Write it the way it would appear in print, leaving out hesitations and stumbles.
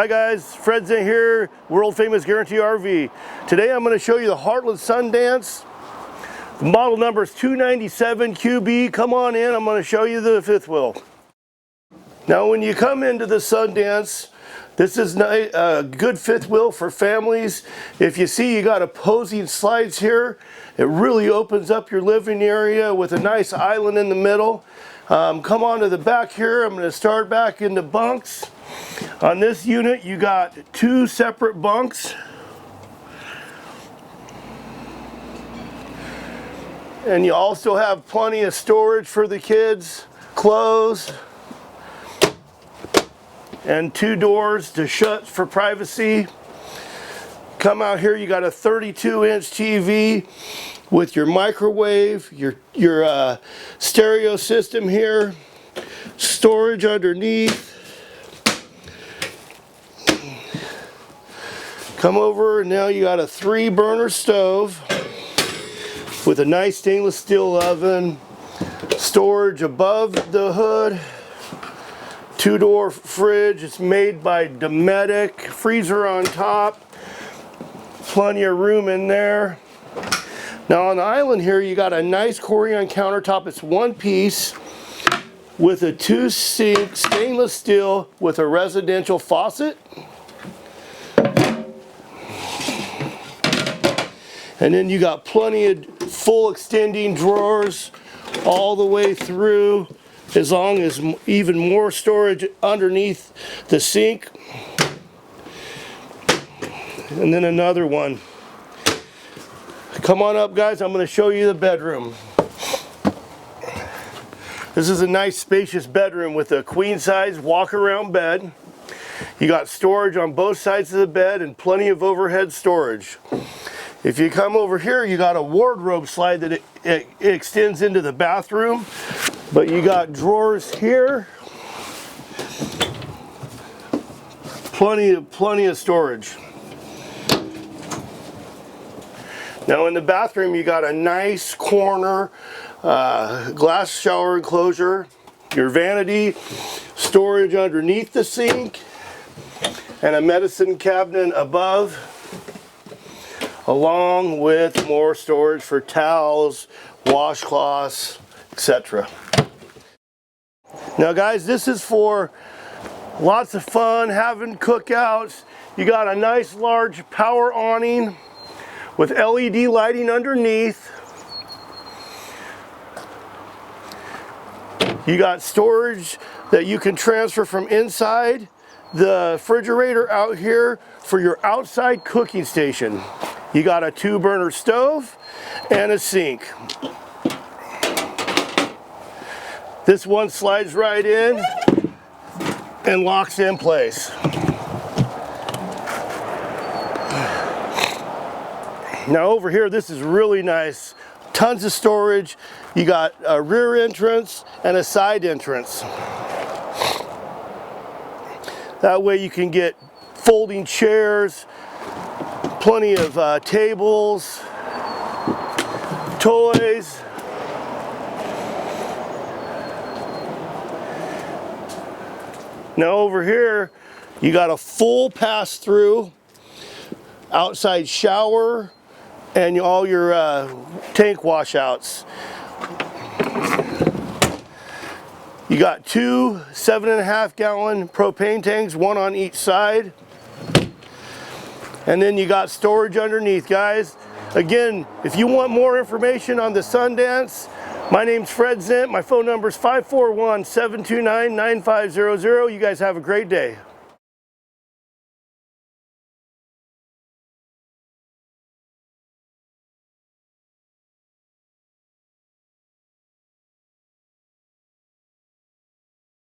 Hi guys, Fred Zinn here, world famous Guarantee RV. Today I'm going to show you the Heartland Sundance. The model number is 297 QB. Come on in, I'm going to show you the fifth wheel. Now when you come into the Sundance, this is a good fifth wheel for families. If you see, you got opposing slides here. It really opens up your living area with a nice island in the middle. Come on to the back here. I'm going to start back into bunks. On this unit, you got two separate bunks. And you also have plenty of storage for the kids, clothes, and two doors to shut for privacy. Come out here, you got a 32-inch TV with your microwave, your stereo system here, storage underneath. Come over, and now you got a 3-burner stove with a nice stainless steel oven, storage above the hood, 2-door fridge. It's made by Dometic, freezer on top, plenty of room in there. Now on the island here, you got a nice Corian countertop. It's one piece with a 2-sink stainless steel with a residential faucet. And then you got plenty of full extending drawers all the way through, as long as even more storage underneath the sink. And then another one. Come on up, guys, I'm going to show you the bedroom. This is a nice spacious bedroom with a queen size walk around bed. You got storage on both sides of the bed and plenty of overhead storage. If you come over here, you got a wardrobe slide that it extends into the bathroom, but you got drawers here, plenty of storage. Now in the bathroom, you got a nice corner glass shower enclosure, your vanity, storage underneath the sink, and a medicine cabinet above, along with more storage for towels, washcloths, etc. Now guys, this is for lots of fun, having cookouts. You got a nice large power awning with LED lighting underneath. You got storage that you can transfer from inside the refrigerator out here for your outside cooking station. You got a 2-burner stove and a sink. This one slides right in and locks in place. Now over here, this is really nice. Tons of storage. You got a rear entrance and a side entrance. That way you can get folding chairs, plenty of tables, toys. Now over here, you got a full pass-through outside shower and all your tank washouts. You got two 7.5-gallon propane tanks, one on each side. And then you got storage underneath, guys. Again, if you want more information on the Sundance, my name's Fred Zinn. My phone number is 541-729-9500. You guys have a great day.